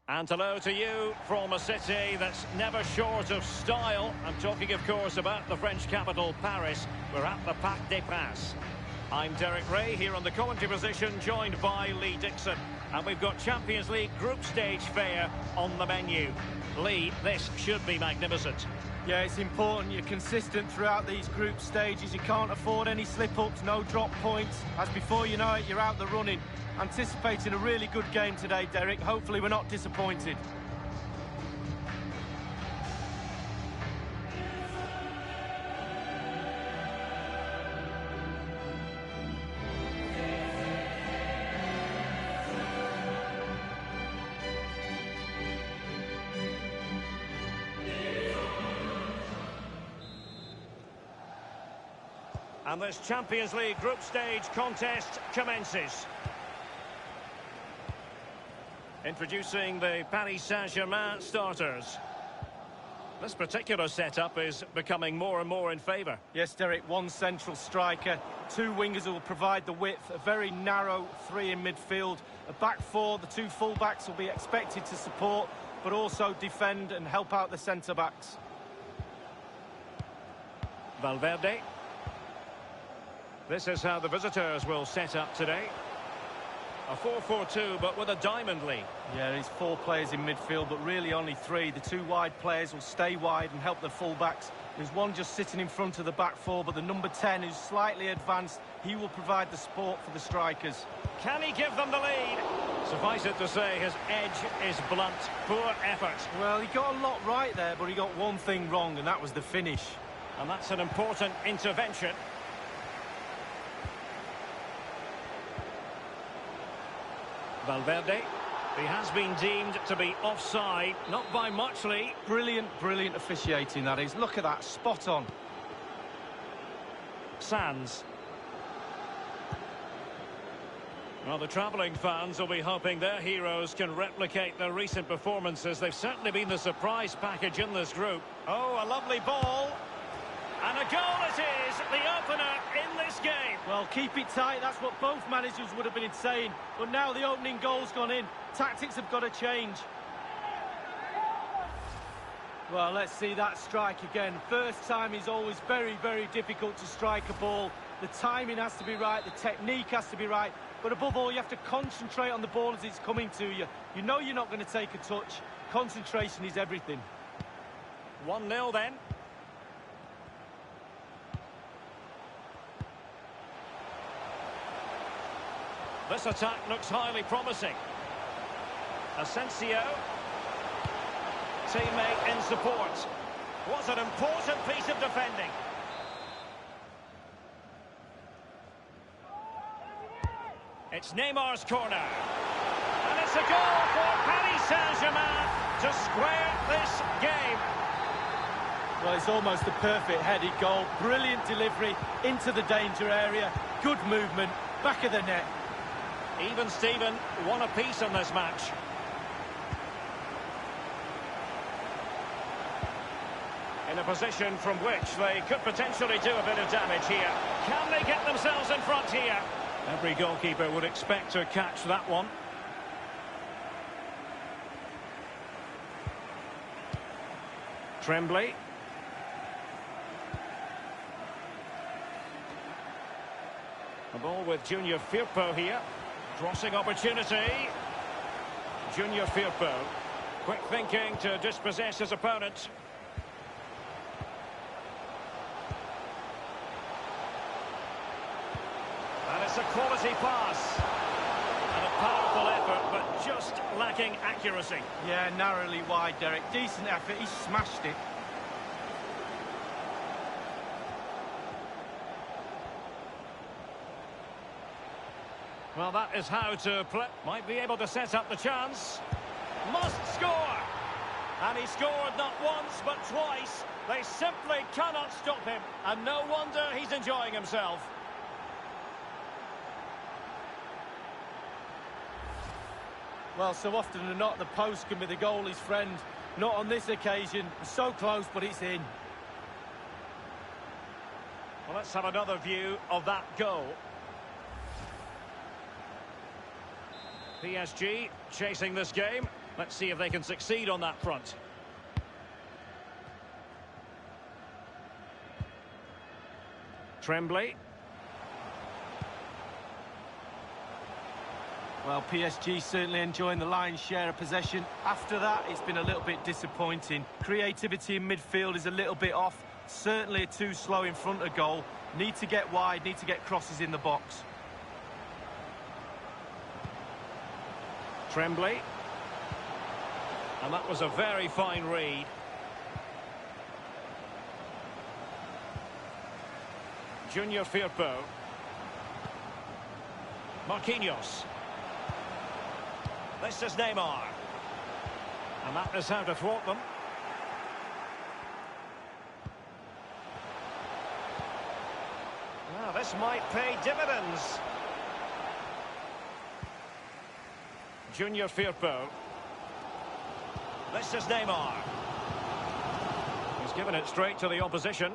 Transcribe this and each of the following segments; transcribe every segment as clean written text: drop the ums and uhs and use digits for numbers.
And hello to you from a city that's never short of style. I'm talking, of course, about the French capital, Paris. We're at the Parc des Princes. I'm Derek Ray here on the commentary position, joined by Lee Dixon. And we've got Champions League group stage fare on the menu. Lee, this should be magnificent. Yeah, it's important you're consistent throughout these group stages. You can't afford any slip-ups, no drop points. As before you know it, you're out the running. Anticipating a really good game today, Derek. Hopefully we're not disappointed. And this Champions League group stage contest commences. Introducing the Paris Saint-Germain starters. This particular setup is becoming more and more in favour. Yes, Derek, one central striker, two wingers who will provide the width, a very narrow three in midfield, a back four, the two full-backs will be expected to support, but also defend and help out the centre-backs. Valverde. This is how the visitors will set up today. A 4-4-2, but with a diamond lead. Yeah, there's four players in midfield, but really only three. The two wide players will stay wide and help the full-backs. There's one just sitting in front of the back four, but the number 10 who's slightly advanced, he will provide the support for the strikers. Can he give them the lead? Suffice it to say, his edge is blunt. Poor effort. Well, he got a lot right there, but he got one thing wrong, and that was the finish. And that's an important intervention. Valverde. He has been deemed to be offside, not by much, Lee. Brilliant, brilliant officiating, that is. Look at that, spot on. Sands. Well, the travelling fans will be hoping their heroes can replicate their recent performances. They've certainly been the surprise package in this group. Oh, a lovely ball. And a goal it is, the opener in this game. Well, keep it tight, that's what both managers would have been saying. But now the opening goal's gone in. Tactics have got to change. Well, let's see that strike again. First time is always very, very difficult to strike a ball. The timing has to be right, the technique has to be right. But above all, you have to concentrate on the ball as it's coming to you. You know you're not going to take a touch. Concentration is everything. 1-0 then. This attack looks highly promising. Asensio. Teammate in support. What an important piece of defending. It's Neymar's corner. And it's a goal for Paris Saint-Germain to square this game. Well, it's almost the perfect headed goal. Brilliant delivery into the danger area. Good movement, back of the net. Even Steven, one apiece in this match. In a position from which they could potentially do a bit of damage here. Can they get themselves in front here? Every goalkeeper would expect to catch that one. Tremblay. The ball with Junior Firpo here. Crossing opportunity. Junior Firpo. Quick thinking to dispossess his opponent. And it's a quality pass. And a powerful effort, but just lacking accuracy. Yeah, narrowly wide, Derek. Decent effort, he smashed it. Well, that is how to play. Might be able to set up the chance. Must score! And he scored not once, but twice. They simply cannot stop him. And no wonder he's enjoying himself. Well, so often than not, the post can be the goalie's friend. Not on this occasion. So close, but it's in. Well, let's have another view of that goal. PSG chasing this game. Let's see if they can succeed on that front. Tremblay. Well, PSG certainly enjoying the lion's share of possession. After that, it's been a little bit disappointing. Creativity in midfield is a little bit off. Certainly too slow in front of goal. Need to get wide, need to get crosses in the box. Tremblay. And that was a very fine read. Junior Firpo. Marquinhos. This is Neymar. And that is how to thwart them. Now, this might pay dividends. Junior Firpo. This is Neymar. He's given it straight to the opposition.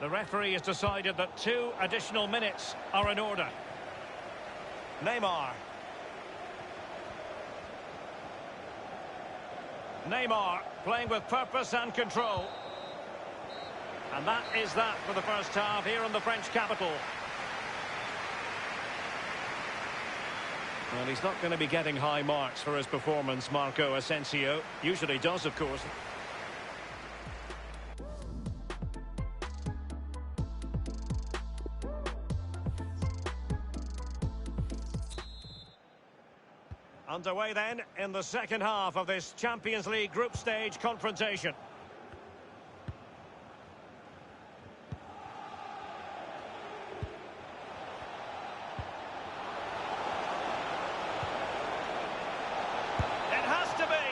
The referee has decided that 2 additional minutes are in order. Neymar. Neymar playing with purpose and control. And that is that for the first half here in the French capital. Well, he's not going to be getting high marks for his performance, Marco Asensio. Usually does, of course. Underway then in the second half of this Champions League group stage confrontation. It has to be,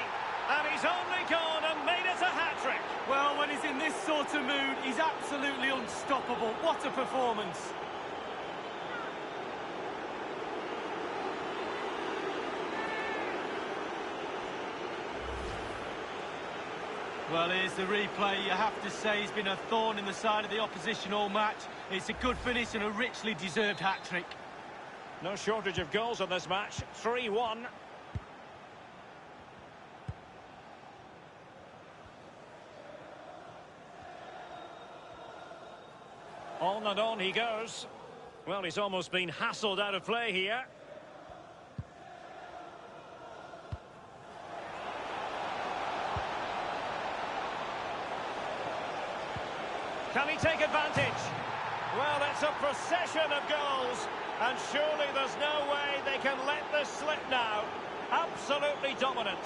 and he's only gone and made it a hat-trick. Well, when he's in this sort of mood, he's absolutely unstoppable. What a performance. Well, here's the replay. You have to say he's been a thorn in the side of the opposition all match. It's a good finish and a richly deserved hat-trick. No shortage of goals in this match. 3-1. On and on he goes. Well, he's almost been hassled out of play here. Can he take advantage? Well, it's a procession of goals, and surely there's no way they can let this slip now. Absolutely dominant.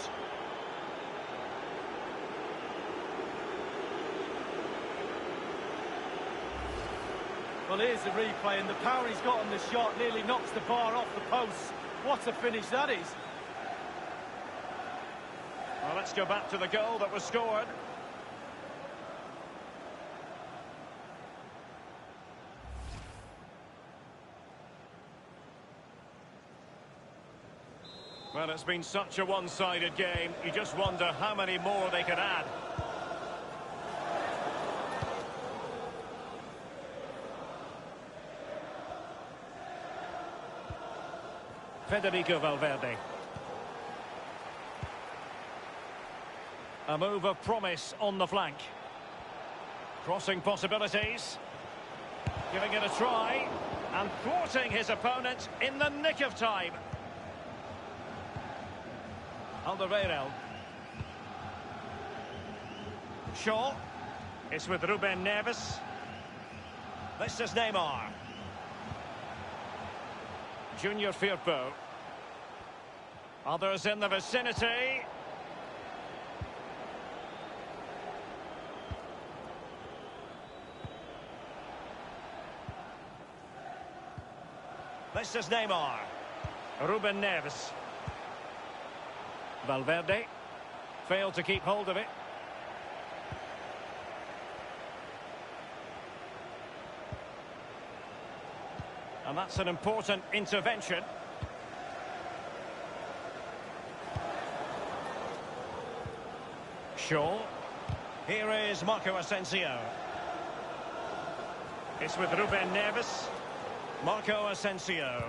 Well, here's the replay, and the power he's got on the shot nearly knocks the bar off the post. What a finish that is. Well, let's go back to the goal that was scored. Well, it's been such a one-sided game. You just wonder how many more they could add. Federico Valverde. A move of promise on the flank. Crossing possibilities. Giving it a try. And thwarting his opponent in the nick of time. Alderweireld. Shaw. It's with Ruben Neves. This is Neymar. Junior Firpo. Others in the vicinity. This is Neymar. Ruben Neves. Valverde failed to keep hold of it. And that's an important intervention. Shaw. Here is Marco Asensio. It's with Ruben Neves. Marco Asensio.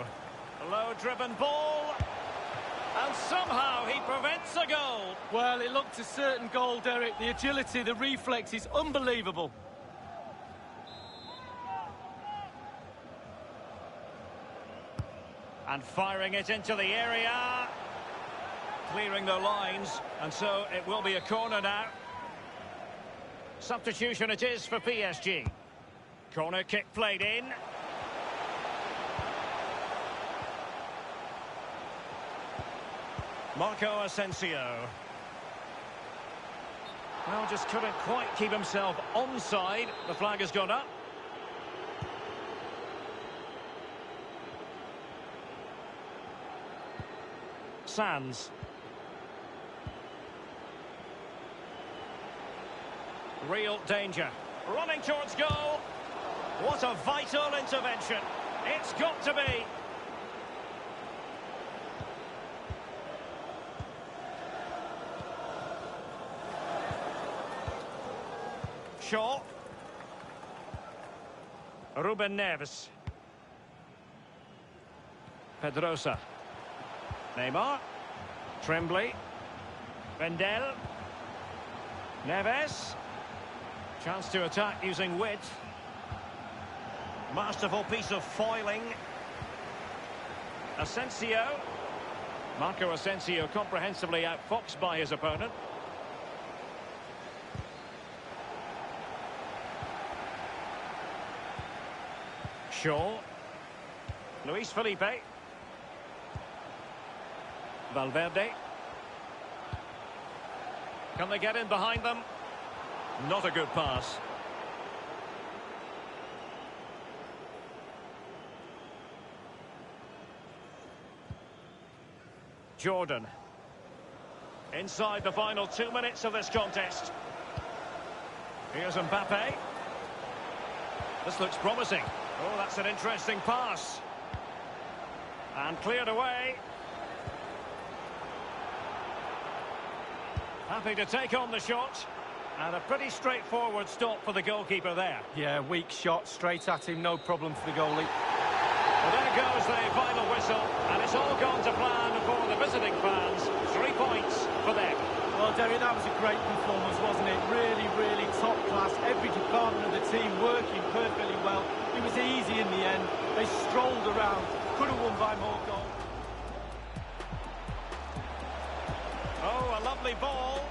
Low driven ball. And somehow he prevents a goal. Well, it looked a certain goal, Derek. The agility, the reflex is unbelievable. And firing it into the area. Clearing the lines. And so it will be a corner now. Substitution it is for PSG. Corner kick played in. Marco Asensio. Well, just couldn't quite keep himself onside. The flag has gone up. Sands. Real danger. Running towards goal. What a vital intervention. It's got to be. Shaw. Ruben Neves. Pedrosa. Neymar. Tremblay. Vendel. Neves. Chance to attack using width. Masterful piece of foiling. Asensio. Marco Asensio comprehensively outfoxed by his opponent. Shaw. Luis Felipe. Valverde. Can they get in behind them? Not a good pass. Jordan. Inside the final 2 minutes of this contest. Here's Mbappe. This looks promising. Oh, that's an interesting pass. And cleared away. Happy to take on the shot. And a pretty straightforward stop for the goalkeeper there. Yeah, weak shot, straight at him, no problem for the goalie. Well, there goes the final whistle, and it's all gone to plan for the visiting fans. 3 points for them. Well, Derek, that was a great performance, wasn't it? Really, really top class. Every department of the team working perfectly well. It was easy in the end. They strolled around. Could have won by more goals. Oh, a lovely ball.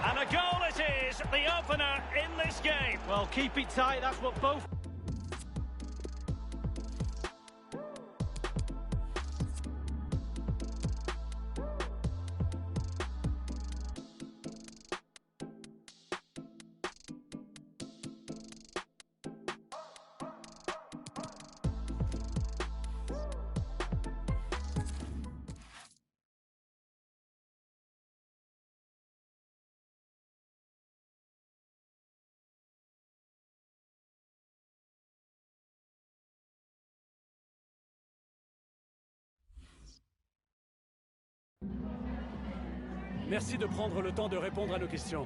And a goal it is, the opener in this game. Well, keep it tight, that's what both... Merci de prendre le temps de répondre à nos questions.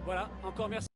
Voilà, encore merci.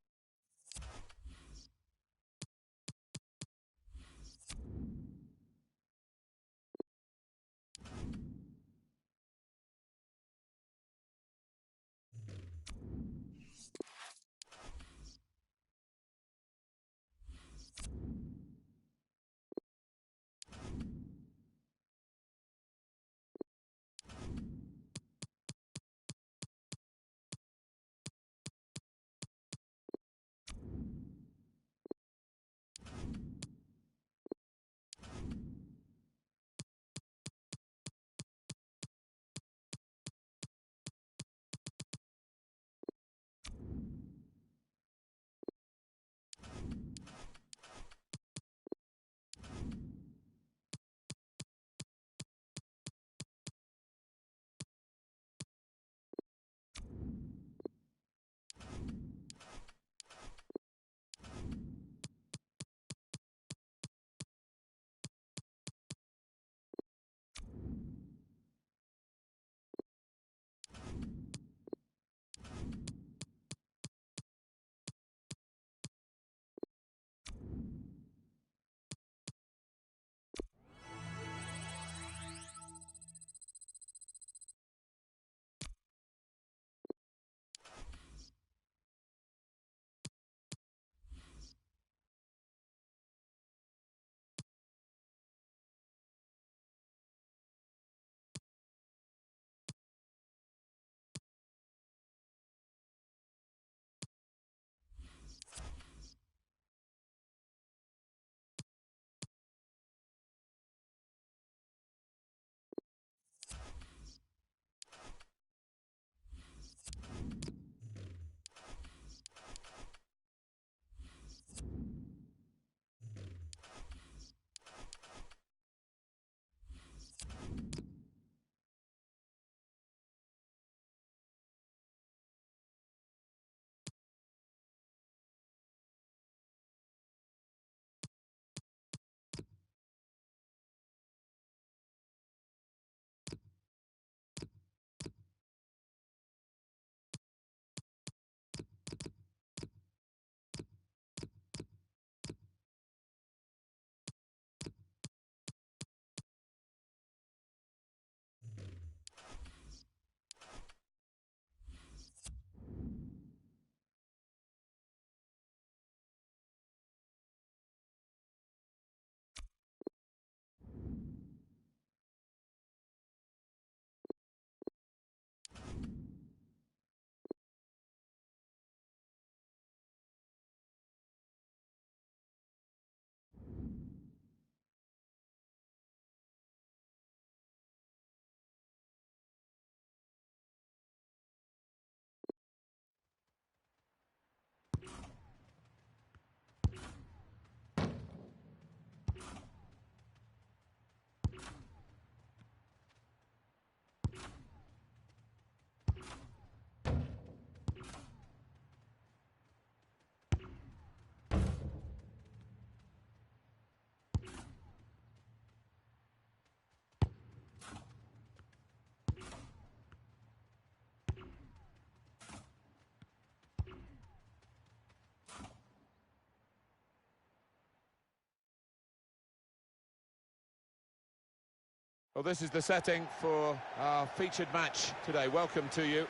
Well, this is the setting for our featured match today. Welcome to you.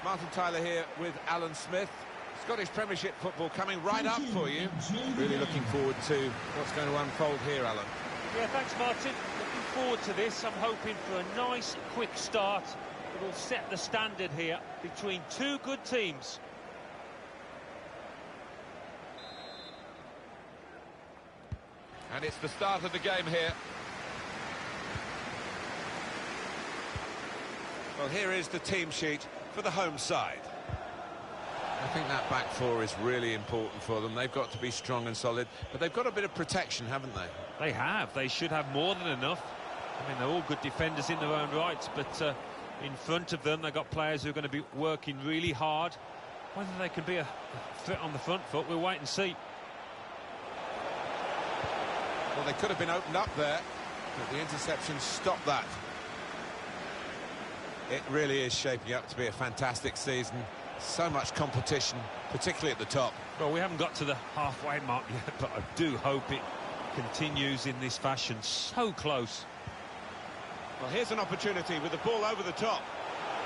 Martin Tyler here with Alan Smith. Scottish Premiership football coming right up for you. Really looking forward to what's going to unfold here, Alan. Yeah, thanks, Martin. Looking forward to this. I'm hoping for a nice, quick start that will set the standard here between two good teams. And it's the start of the game here. Well, here is the team sheet for the home side. I think that back four is really important for them. They've got to be strong and solid, but they've got a bit of protection, haven't they? They have. They should have more than enough. I mean, they're all good defenders in their own rights, but in front of them, they've got players who are going to be working really hard. Whether they can be a threat on the front foot, we'll wait and see. Well, they could have been opened up there, but the interception stopped that. It really is shaping up to be a fantastic season. So much competition, particularly at the top. Well, we haven't got to the halfway mark yet, but I do hope it continues in this fashion. So close. Well, here's an opportunity with the ball over the top.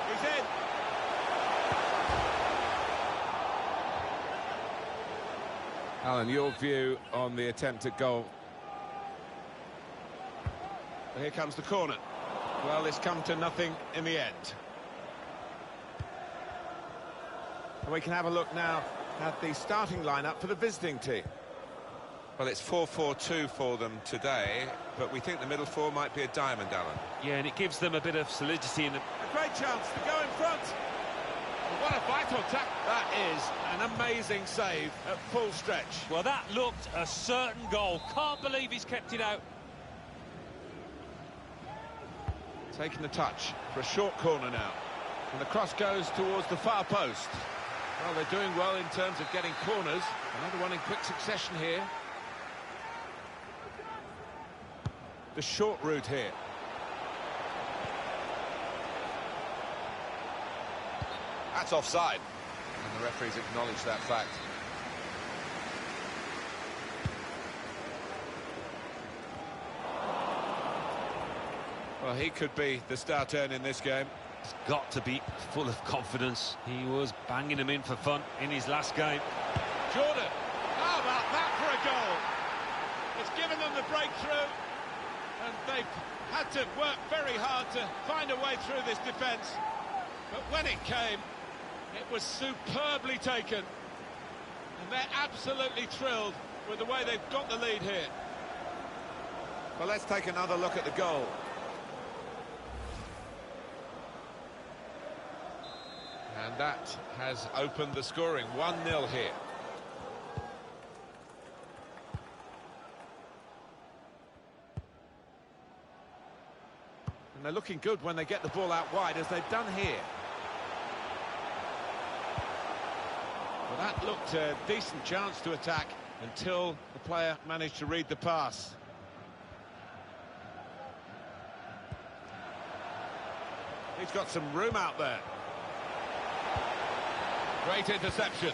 He's in. Alan, your view on the attempt at goal? Well, here comes the corner. Well, it's come to nothing in the end. And we can have a look now at the starting lineup for the visiting team. Well, it's 4-4-2 for them today, but we think the middle four might be a diamond, Alan. Yeah, and it gives them a bit of solidity in the... A great chance to go in front. What a vital tackle. That is an amazing save at full stretch. Well, that looked a certain goal. Can't believe he's kept it out. Taking the touch for a short corner now. And the cross goes towards the far post. Well, they're doing well in terms of getting corners. Another one in quick succession here. The short route here. That's offside. And the referees acknowledge that fact. Well, he could be the star turn in this game. He's got to be full of confidence. He was banging them in for fun in his last game. Jordan, how about that for a goal? It's given them the breakthrough, and they've had to work very hard to find a way through this defence. But when it came, it was superbly taken. And they're absolutely thrilled with the way they've got the lead here. Well, let's take another look at the goal. And that has opened the scoring. 1-0 here. And they're looking good when they get the ball out wide, as they've done here. Well, that looked a decent chance to attack until the player managed to read the pass. He's got some room out there. Great interception.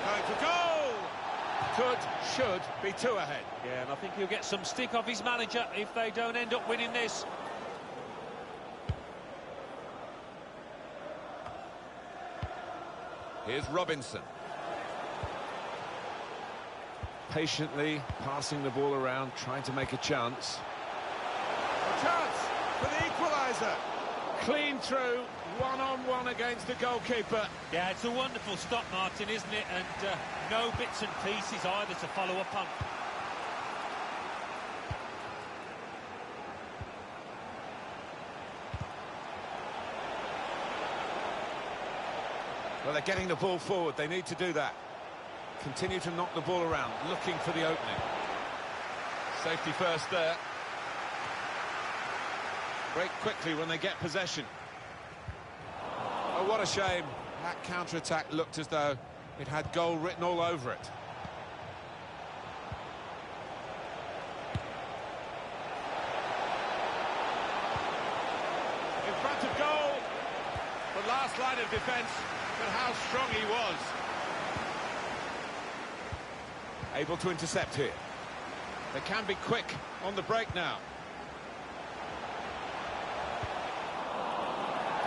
Going for goal! Should be two ahead. Yeah, and I think he'll get some stick off his manager if they don't end up winning this. Here's Robinson. Patiently passing the ball around, trying to make a chance. A chance for the equaliser. Clean through, one-on-one against the goalkeeper. Yeah, it's a wonderful stop, Martin, isn't it? And no bits and pieces either to follow up on. Well, they're getting the ball forward. They need to do that. Continue to knock the ball around, looking for the opening. Safety first there. Break quickly when they get possession. Oh, what a shame. That counter-attack looked as though it had goal written all over it. In front of goal. last line of defence, but how strong he was. Able to intercept here. They can be quick on the break now.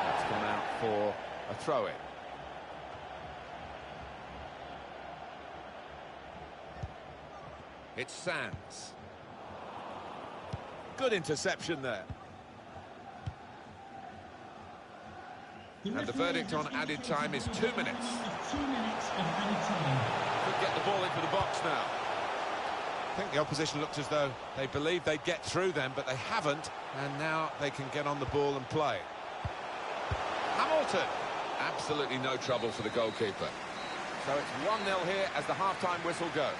That's gone out for a throw-in. It's Sands. Good interception there. And the verdict on added time is 2 minutes. 2 minutes of added time. Could get the ball into the box now. I think the opposition looked as though they believed they'd get through them, but they haven't, and now they can get on the ball and play. Hamilton. Absolutely no trouble for the goalkeeper. So it's 1-0 here as the half-time whistle goes.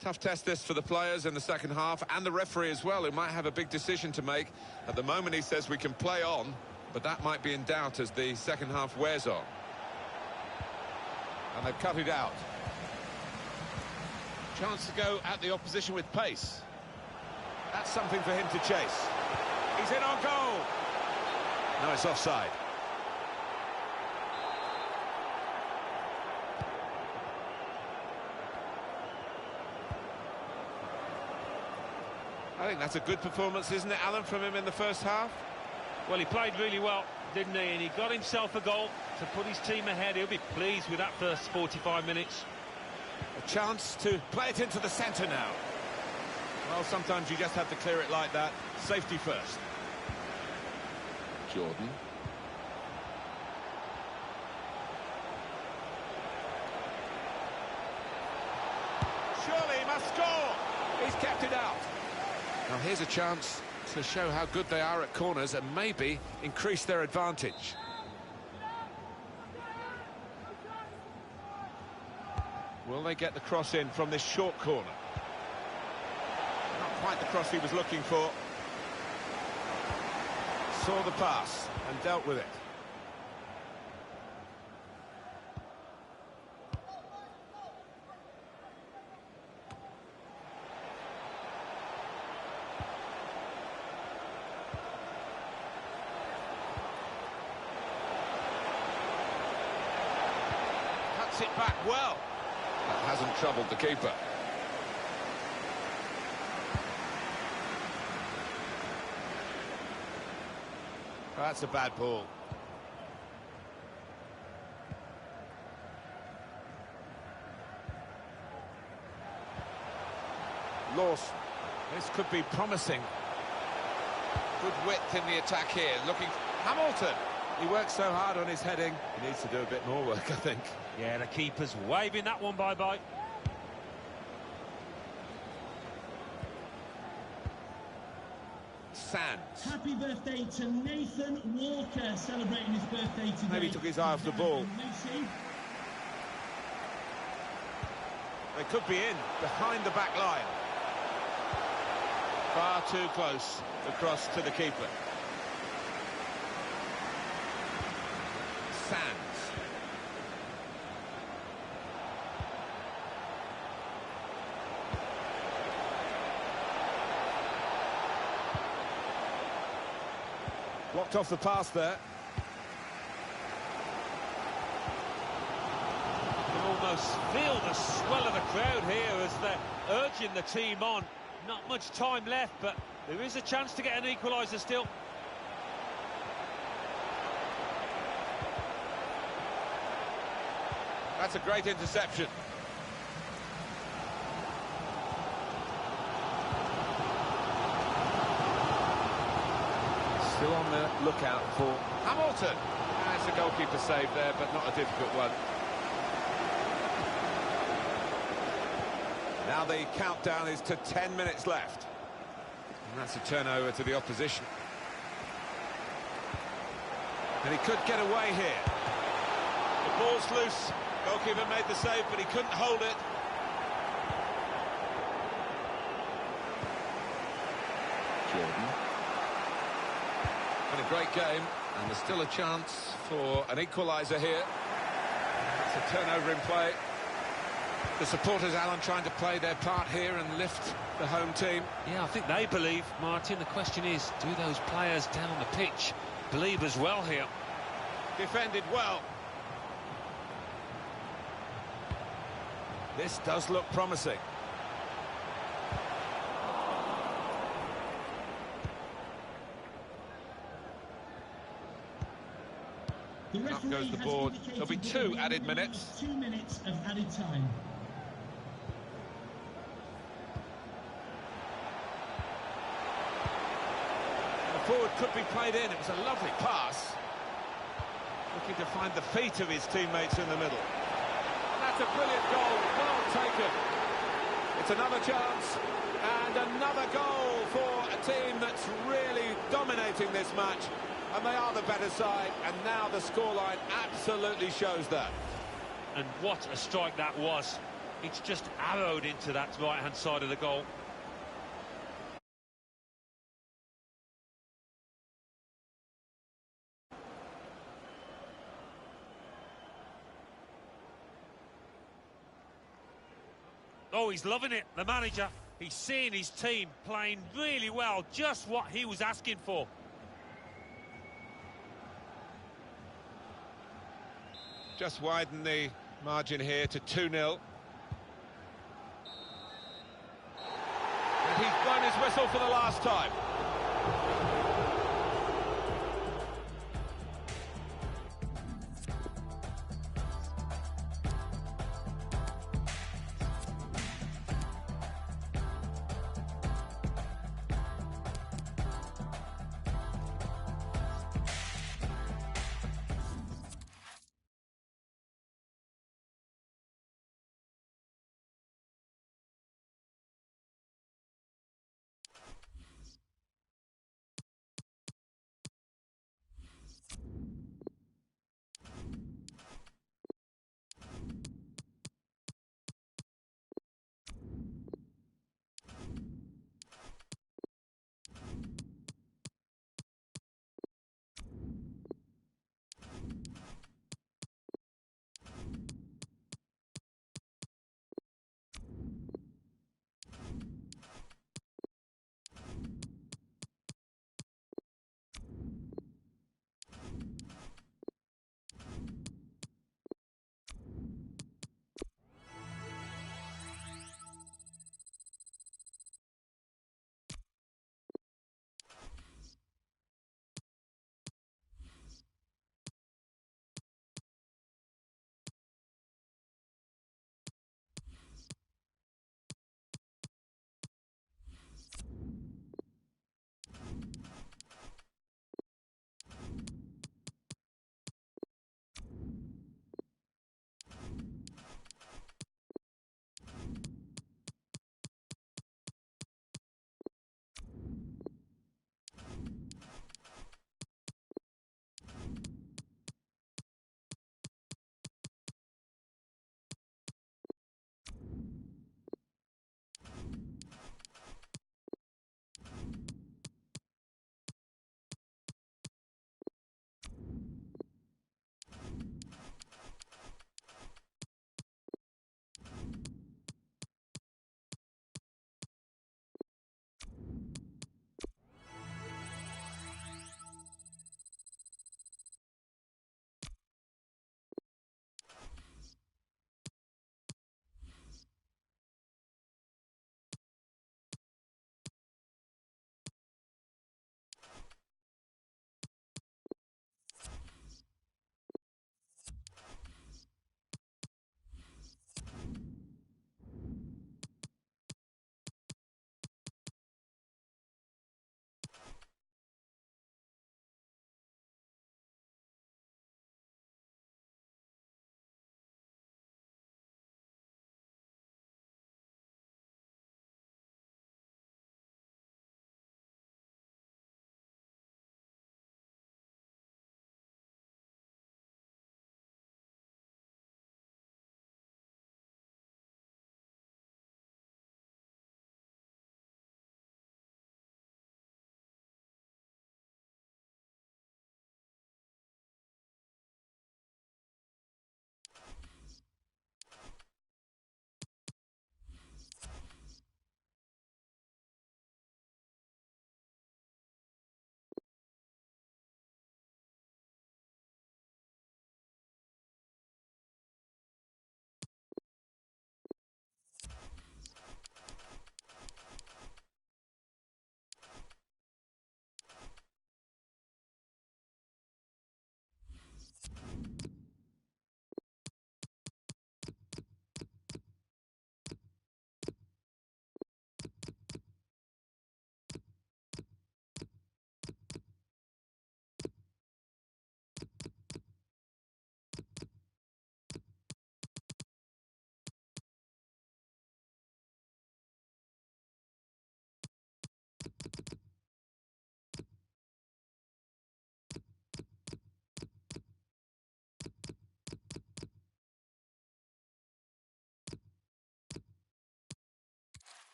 Tough test this for the players in the second half, and the referee as well, who might have a big decision to make. At the moment he says we can play on, but that might be in doubt as the second half wears on. And they've cut it out. Chance to go at the opposition with pace. That's something for him to chase. He's in on goal. No, it's offside. I think that's a good performance, isn't it, Alan, from him in the first half? Well, he played really well, didn't he? And he got himself a goal to put his team ahead. He'll be pleased with that first 45 minutes. A chance to play it into the centre now. Well, sometimes you just have to clear it like that. Safety first. Jordan. Surely he must score. He's kept it out. Now here's a chance to show how good they are at corners and maybe increase their advantage. Will they get the cross in from this short corner? Not quite the cross he was looking for. Saw the pass and dealt with it. It back well. That hasn't troubled the keeper. That's a bad ball. Lawson. This could be promising. Good width in the attack here. Looking for Hamilton. He works so hard on his heading. He needs to do a bit more work, I think. Yeah, the keeper's waving that one bye-bye. Sands. Happy birthday to Nathan Walker, celebrating his birthday today. Maybe took his eye off the ball. They could be in, behind the back line. Far too close, the cross to the keeper. Sands. Blocked off the pass there. You can almost feel the swell of the crowd here as they're urging the team on. Not much time left, but there is a chance to get an equaliser still. That's a great interception. Still on the lookout for Hamilton. It's a goalkeeper save there, but not a difficult one. Now the countdown is to 10 minutes left. And that's a turnover to the opposition. And he could get away here. The ball's loose. Goalkeeper made the save, but he couldn't hold it. Jordan. Been a great game, and there's still a chance for an equaliser here. It's a turnover in play. The supporters, Alan, trying to play their part here and lift the home team. Yeah, I think they believe, Martin. The question is, do those players down the pitch believe as well here? Defended well. This does look promising. Up goes the board. There'll be 2 added minutes. 2 minutes of added time. The forward could be played in. It was a lovely pass. Looking to find the feet of his teammates in the middle. That's a brilliant goal. Well taken. It's another chance and another goal for a team that's really dominating this match. And they are the better side, and now the scoreline absolutely shows that. And what a strike that was. It's just arrowed into that right-hand side of the goal. Oh, he's loving it, the manager. He's seeing his team playing really well, just what he was asking for. Just widen the margin here to 2-0. And he's blown his whistle for the last time.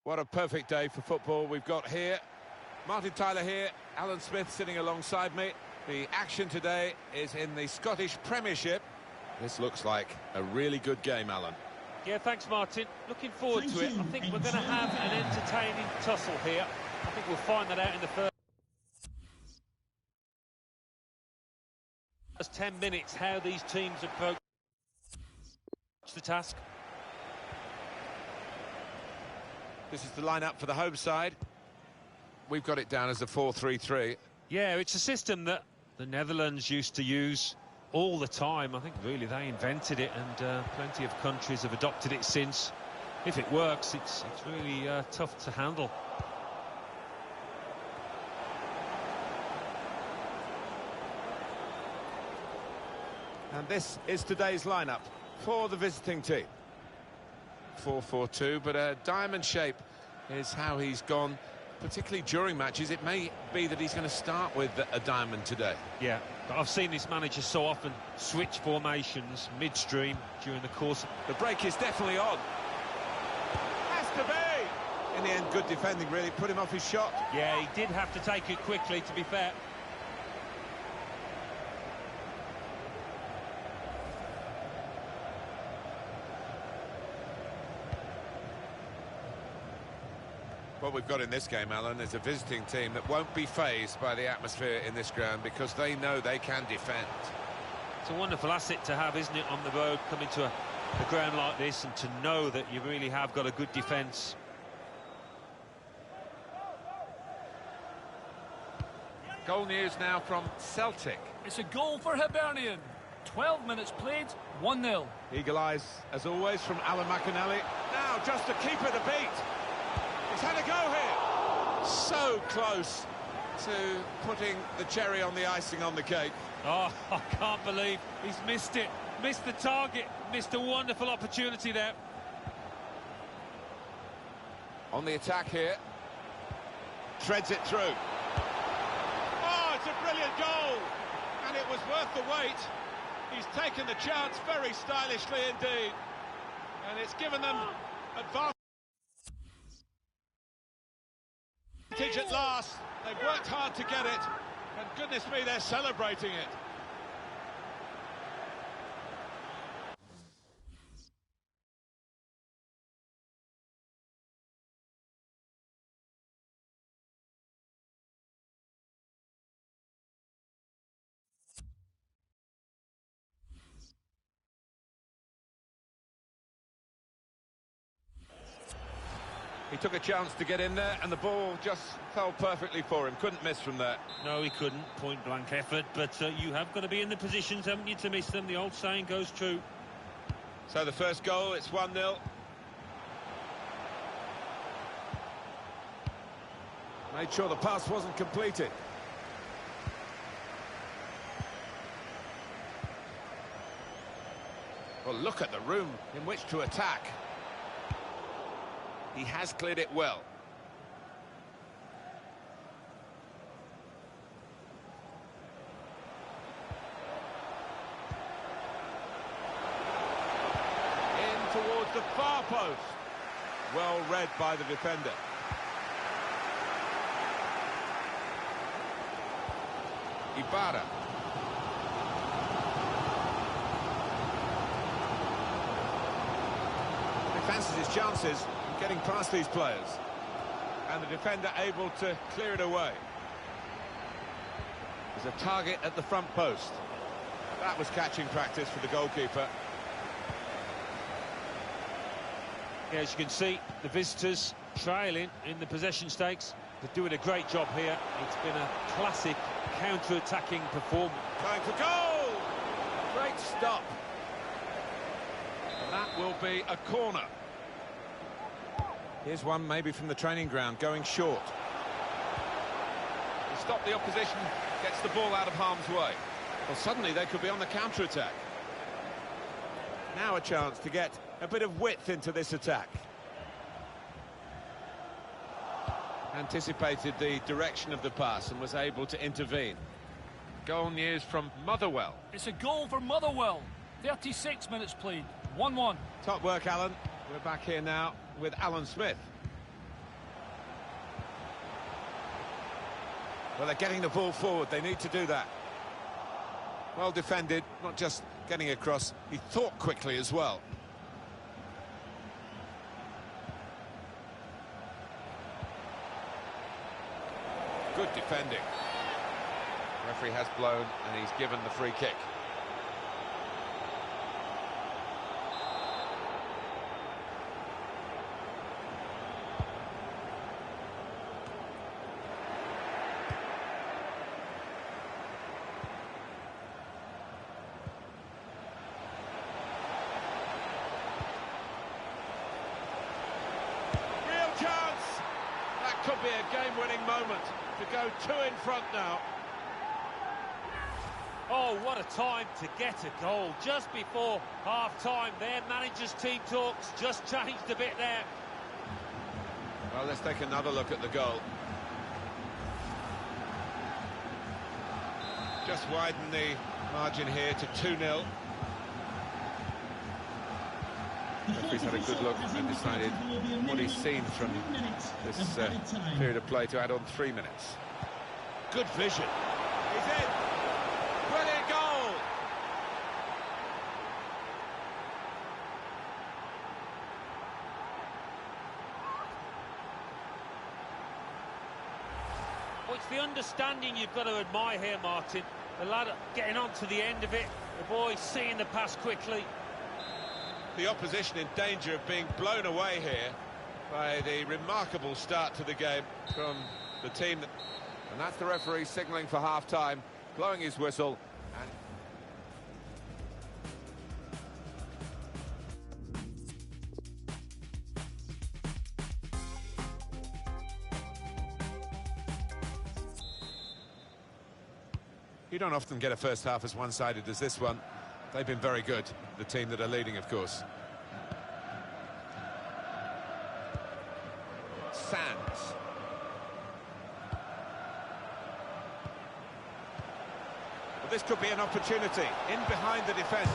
What a perfect day for football we've got here. Martin Tyler here, Alan Smith sitting alongside me. The action today is in the Scottish Premiership. This looks like a really good game, Alan. Yeah, thanks, Martin. Looking forward to it. I think we're going to have an entertaining tussle here. I think we'll find that out in the first 10 minutes, how these teams approach the task. This is the lineup for the home side. We've got it down as a 4-3-3. Yeah, it's a system that the Netherlands used to use all the time. I think really they invented it, and plenty of countries have adopted it since. If it works, it's really tough to handle. And this is today's lineup for the visiting team. 4-4-2, but a diamond shape is how he's gone, particularly during matches. It may be that he's going to start with a diamond today. Yeah, but I've seen this manager so often switch formations midstream during the course. The break is definitely on. Has to be! In the end, good defending, really, put him off his shot. Yeah, he did have to take it quickly, to be fair. What we've got in this game, Alan, is a visiting team that won't be fazed by the atmosphere in this ground because they know they can defend. It's a wonderful asset to have, isn't it, on the road, coming to a ground like this, and to know that you really have got a good defence. Goal news now from Celtic. It's a goal for Hibernian. 12 minutes played, 1-0. Eagle eyes, as always, from Alan McAnally. Now, just to keep it a beat. He's had a go here. So close to putting the cherry on the icing on the cake. Oh, I can't believe he's missed it. Missed the target. Missed a wonderful opportunity there. On the attack here. Treads it through. Oh, it's a brilliant goal. And it was worth the wait. He's taken the chance very stylishly indeed. And it's given them advantage at last. They've worked hard to get it, and goodness me, they're celebrating it. He took a chance to get in there, and the ball just fell perfectly for him. Couldn't miss from there. No, he couldn't. Point-blank effort. But you have got to be in the positions, haven't you, to miss them? The old saying goes true. So the first goal, it's 1-0. Made sure the pass wasn't completed. Well, look at the room in which to attack. He has cleared it well. In towards the far post. Well read by the defender. Ibarra. He fancies his chances getting past these players, and the defender able to clear it away. There's a target at the front post. That was catching practice for the goalkeeper. Yeah, as you can see, the visitors trailing in the possession stakes. They're doing a great job here. It's been a classic counter-attacking performance. Going for goal! Great stop. And that will be a corner. Here's one maybe from the training ground, going short. He stopped the opposition, gets the ball out of harm's way. Well, suddenly they could be on the counter-attack. Now a chance to get a bit of width into this attack. Anticipated the direction of the pass and was able to intervene. Goal news from Motherwell. It's a goal for Motherwell. 36 minutes played, 1-1. Top work, Alan. We're back here now with Alan Smith. Well, they're getting the ball forward. They need to do that. Well defended, not just getting across. He thought quickly as well. Good defending. Referee has blown and he's given the free kick. Real chance! That could be a game-winning moment to go 2 in front now. Oh, what a time to get a goal. Just before half-time, their manager's team talks just changed a bit there. Well, let's take another look at the goal. Just widen the margin here to 2-0. Referee's had a good look and decided what he's seen from this period of play to add on 3 minutes. Good vision. He's in. Brilliant goal. Well, it's the understanding you've got to admire here, Martin. The lad getting on to the end of it, the boy seeing the pass quickly. The opposition in danger of being blown away here by the remarkable start to the game from the team. And that's the referee signalling for half-time, blowing his whistle. And you don't often get a first half as one-sided as this one. They've been very good, the team that are leading, of course. Sands. Well, this could be an opportunity. In behind the defence.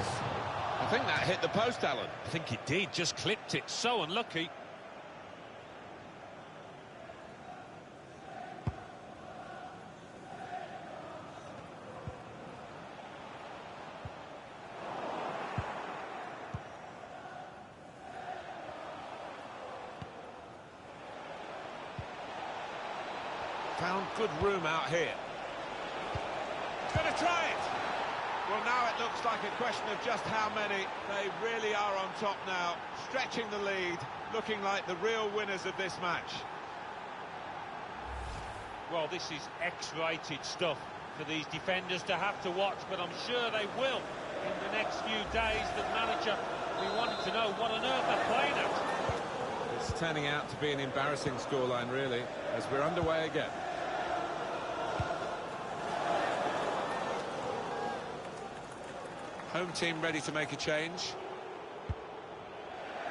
I think that hit the post, Alan. I think it did, just clipped it. So unlucky. Found good room out here. He's going to try it. Well, now it looks like a question of just how many. They really are on top now, stretching the lead, looking like the real winners of this match. Well, this is X-rated stuff for these defenders to have to watch, but I'm sure they will in the next few days. The manager, we wanted to know what on earth they're playing at. It's turning out to be an embarrassing scoreline, really, as we're underway again. Home team ready to make a change.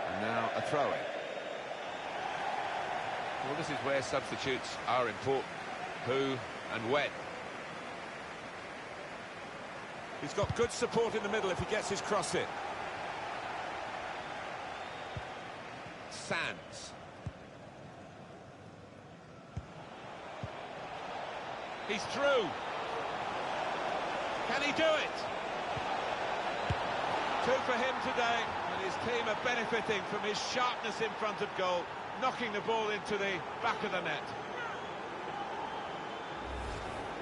And now a throw-in. Well, this is where substitutes are important. Who and when. He's got good support in the middle if he gets his cross in. Sands. He's through. Can he do it? 2 for him today, and his team are benefiting from his sharpness in front of goal, knocking the ball into the back of the net.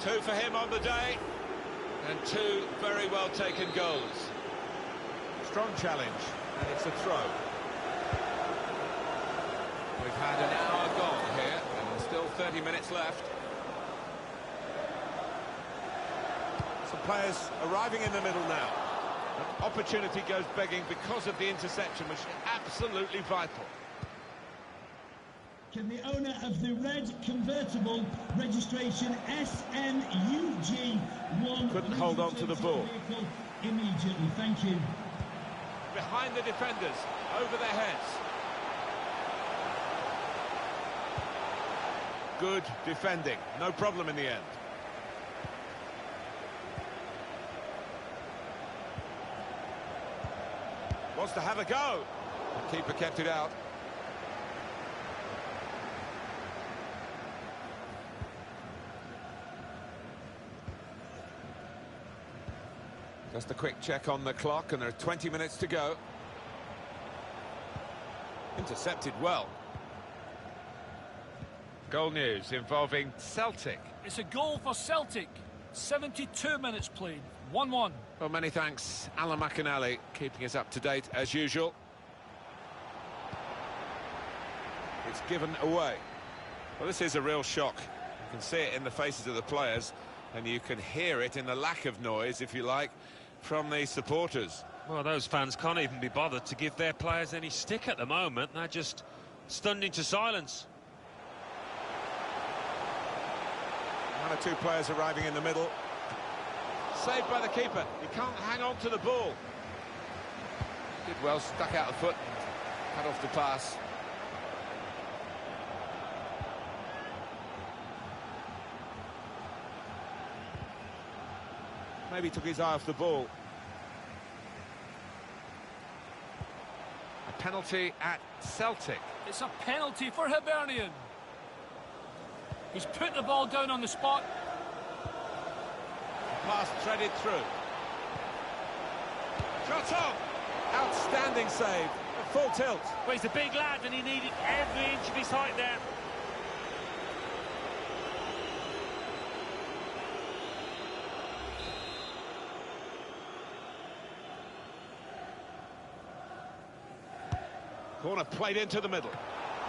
2 for him on the day, and 2 very well taken goals. Strong challenge, and it's a throw. We've had an hour gone here, and there's still 30 minutes left. Some players arriving in the middle now. An opportunity goes begging because of the interception, which is absolutely vital. Can the owner of the red convertible registration SNUG1 couldn't hold on to the ball immediately? Thank you. Behind the defenders, over their heads. Good defending, no problem in the end. Wants to have a go. The keeper kept it out. Just a quick check on the clock, and there are 20 minutes to go. Intercepted well. Goal news involving Celtic. It's a goal for Celtic. 72 minutes played. 1-1. Well, many thanks, Alan McInally, keeping us up to date as usual. It's given away. Well, this is a real shock. You can see it in the faces of the players, and you can hear it in the lack of noise, if you like, from the supporters. Well, those fans can't even be bothered to give their players any stick at the moment. They're just stunned into silence. One or two players arriving in the middle. Saved by the keeper. He can't hang on to the ball. Did well, stuck out the foot, cut off the pass. Maybe took his eye off the ball. A penalty at Celtic. It's a penalty for Hibernian. He's put the ball down on the spot. Pass threaded through. Shot on! Outstanding save. At full tilt. Well, he's a big lad and he needed every inch of his height there. Corner played into the middle.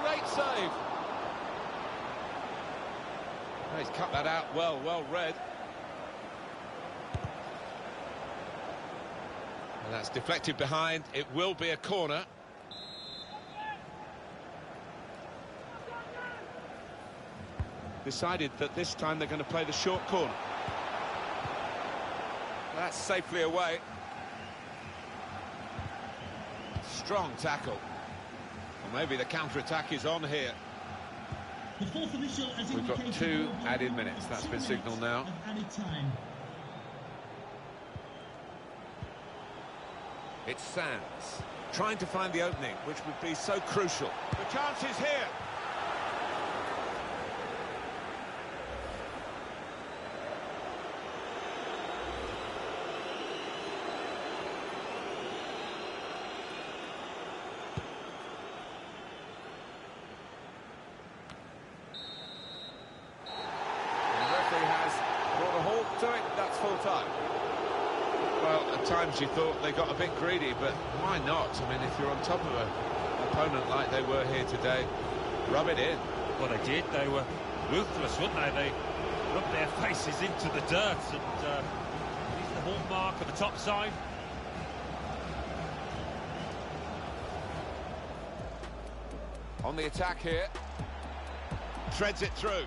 Great save. Oh, he's cut that out well read. And that's deflected behind. It will be a corner. Decided that this time they're going to play the short corner. That's safely away. Strong tackle. Well, maybe the counter-attack is on here. The fourth official has We've got indicated 2 the added minutes. That's 2 been signalled minutes now. of added time. It's Sands trying to find the opening, which would be so crucial. The chance is here. The referee has brought a halt to it. That's full time. Well, at times you thought they got a bit greedy, but why not? I mean, if you're on top of an opponent like they were here today, rub it in. Well, they did. They were ruthless, weren't they? They rubbed their faces into the dirt, and he's the hallmark of the top side. On the attack here. Threads it through.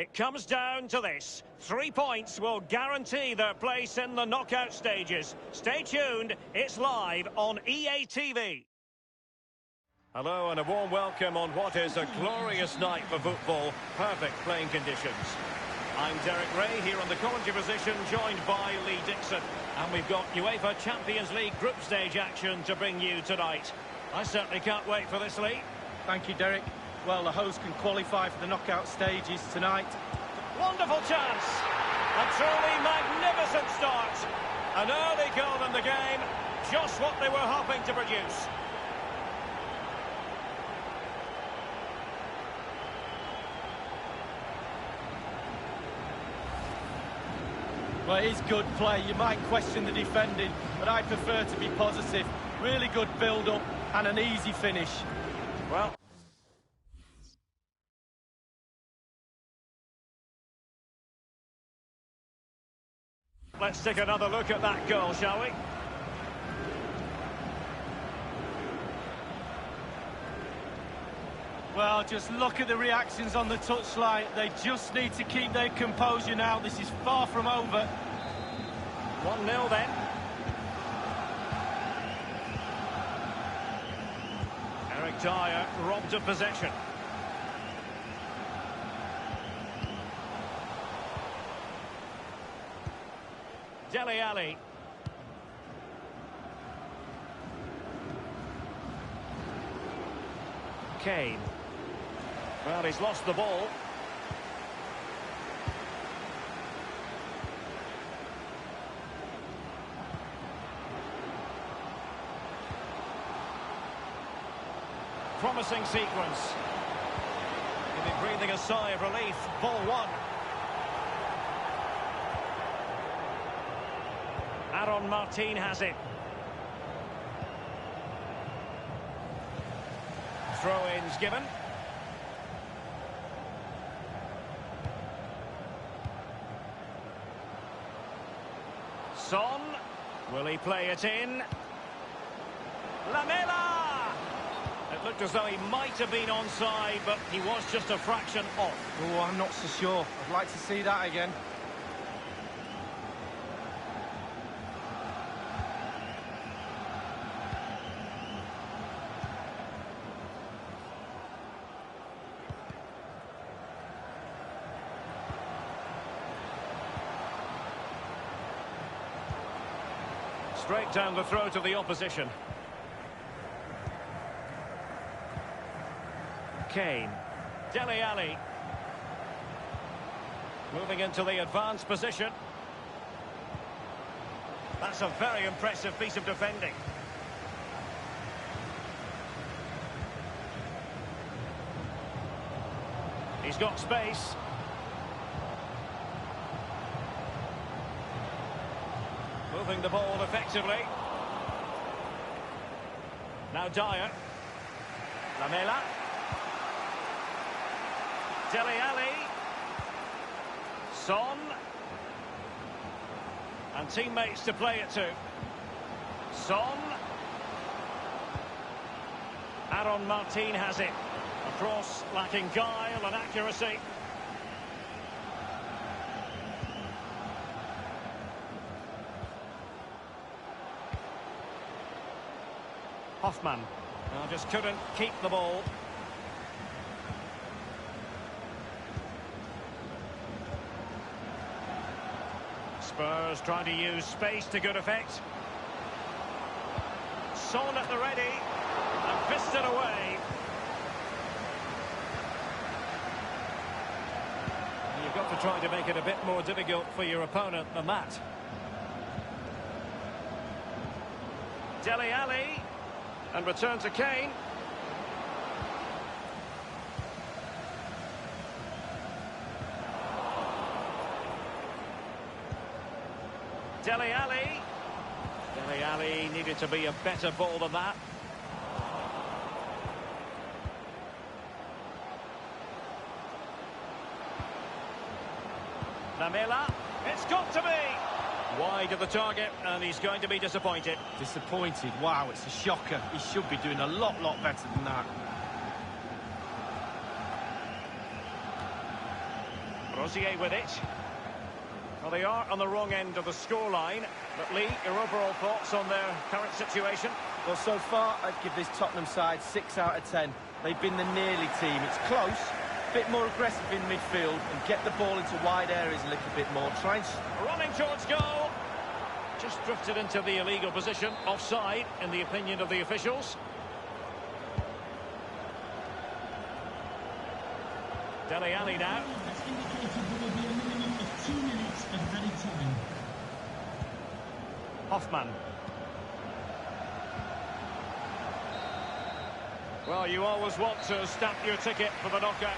it comes down to this. 3 points will guarantee their place in the knockout stages. Stay tuned, it's live on EA TV. Hello and a warm welcome on what is a glorious night for football. Perfect playing conditions. I'm Derek Ray here on the commentary position, joined by Lee Dixon. And we've got UEFA Champions League group stage action to bring you tonight. I certainly can't wait for this, Lee. Thank you, Derek. Well, the host can qualify for the knockout stages tonight. Wonderful chance. A truly magnificent start. An early goal in the game. Just what they were hoping to produce. Well, it is good play. You might question the defending, but I prefer to be positive. Really good build-up and an easy finish. Well, let's take another look at that goal, shall we? Well, just look at the reactions on the touchline. They just need to keep their composure now. This is far from over. 1-0 then. Eric Dyer robbed of possession. Dele Alli. Kane. Well, he's lost the ball. Promising sequence. Maybe breathing a sigh of relief. Ball one. Aaron Martin has it. Throw-ins given. Son. Will he play it in? Lamela! It looked as though he might have been onside, but he was just a fraction off. Oh, I'm not so sure. I'd like to see that again. Straight down the throat of the opposition. Kane. Dele Alli. Moving into the advanced position. That's a very impressive piece of defending. He's got space. Moving the ball effectively. Now Dyer. Lamela. Dele Alli. Son. And teammates to play it to. Son. Aaron Martin has it. A cross lacking guile and accuracy. Hoffman. Just couldn't keep the ball. Spurs trying to use space to good effect. Son at the ready. And fisted away. You've got to try to make it a bit more difficult for your opponent than that. Dele Alli. And return to Kane. Dele Alli. Dele Alli needed to be a better ball than that. Lamela. It's got to be. Wide of the target, and he's going to be disappointed. Disappointed? Wow, it's a shocker. He should be doing a lot better than that. Rosier with it. Well, they are on the wrong end of the scoreline. But Lee, your overall thoughts on their current situation? Well, so far, I'd give this Tottenham side 6 out of 10. They've been the nearly team. It's close, a bit more aggressive in midfield, and get the ball into wide areas a little bit more. Running towards goal. Just drifted into the illegal position. Offside, in the opinion of the officials. Dele Alli now. That's indicated there will be a minimum of 2 minutes of added time. Hoffman. Well, you always want to stamp your ticket for the knockout.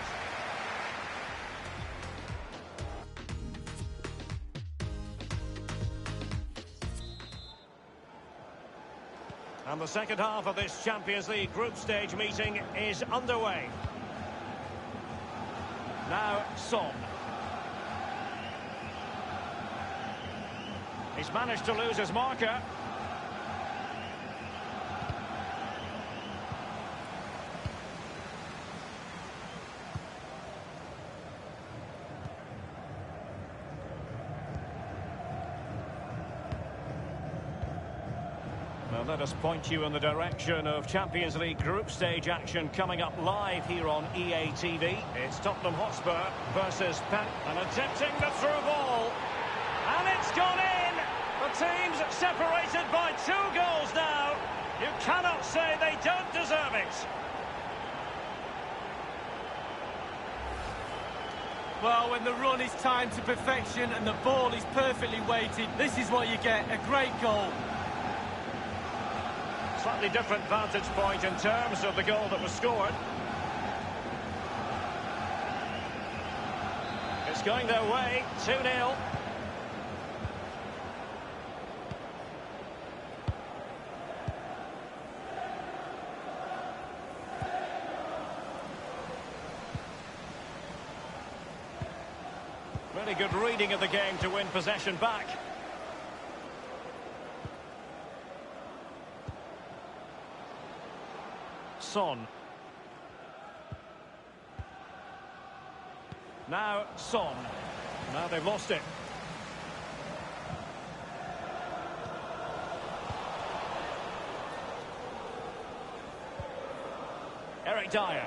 And the second half of this Champions League group stage meeting is underway. Now, Son. He's managed to lose his marker. Well, let us point you in the direction of Champions League group stage action coming up live here on EA TV. It's Tottenham Hotspur versus Pep, and attempting the through ball. And it's gone in! The team's separated by 2 goals now. You cannot say they don't deserve it. Well, when the run is timed to perfection and the ball is perfectly weighted, this is what you get, a great goal. Slightly different vantage point in terms of the goal that was scored. It's going their way, 2-0. Really good reading of the game to win possession back. Son. Now Son. Now they've lost it. Eric Dyer.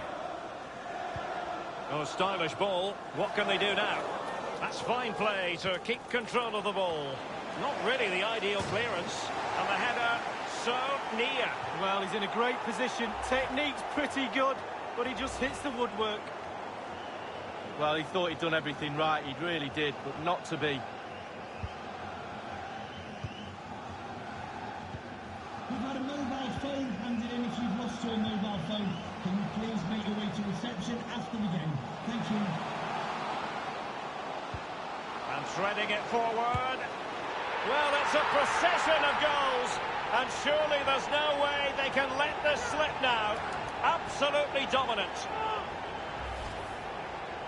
Oh, stylish ball. What can they do now? That's fine play to keep control of the ball. Not really the ideal clearance. And the header so near. Well, he's in a great position. Technique's pretty good, but he just hits the woodwork. Well, he thought he'd done everything right. He really did, but not to be. We've had a mobile phone handed in. If you've lost your mobile phone, can you please make your way to reception after the game? Thank you. And threading it forward. Well, it's a procession of goals. And surely there's no way they can let this slip now. Absolutely dominant.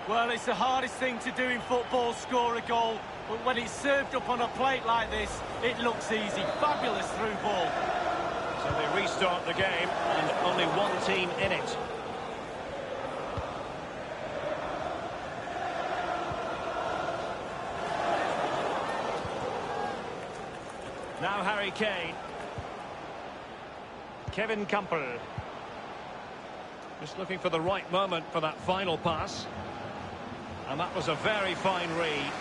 Well, it's the hardest thing to do in football, score a goal. But when it's served up on a plate like this, it looks easy. Fabulous through ball. So they restart the game, and only one team in it. Now Harry Kane. Kevin Campbell. Just looking for the right moment for that final pass. And that was a very fine read.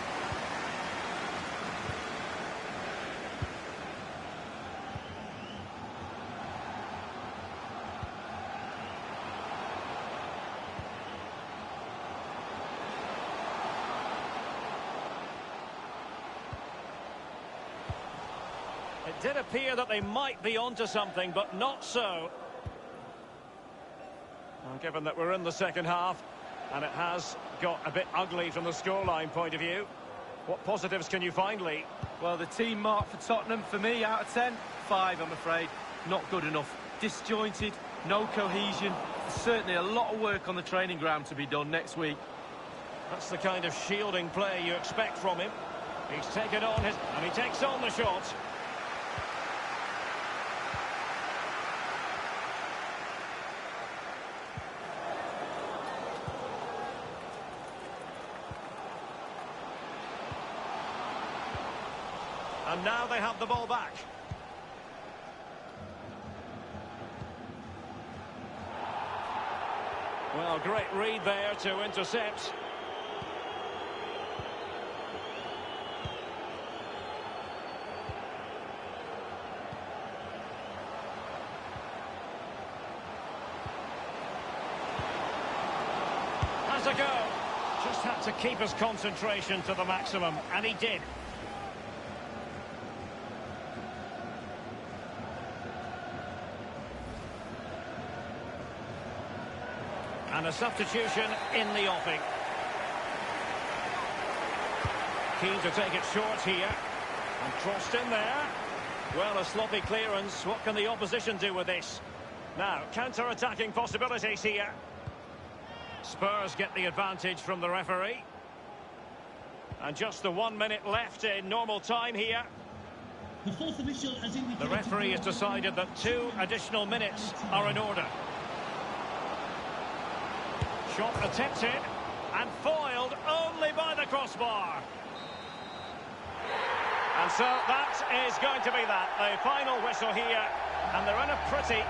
It did appear that they might be onto something, but not so. Well, given that we're in the second half, and it has got a bit ugly from the scoreline point of view, what positives can you find, Lee? Well, the team mark for Tottenham, for me, out of 10, 5, I'm afraid. Not good enough. Disjointed, no cohesion. Certainly a lot of work on the training ground to be done next week. That's the kind of shielding play you expect from him. He's taken on his... and he takes on the shot. And now they have the ball back. Well, great read there to intercept. Has a go. Just had to keep his concentration to the maximum, and he did. And a substitution in the offing. Keen to take it short here. And crossed in there. Well, a sloppy clearance. What can the opposition do with this? Now, counter-attacking possibilities here. Spurs get the advantage from the referee. And just the 1 minute left in normal time here. The fourth official has indicated... The referee has decided that 2 additional minutes are in order. Shot attempted and foiled only by the crossbar. And so that is going to be that. The final whistle here. And they're in a pretty...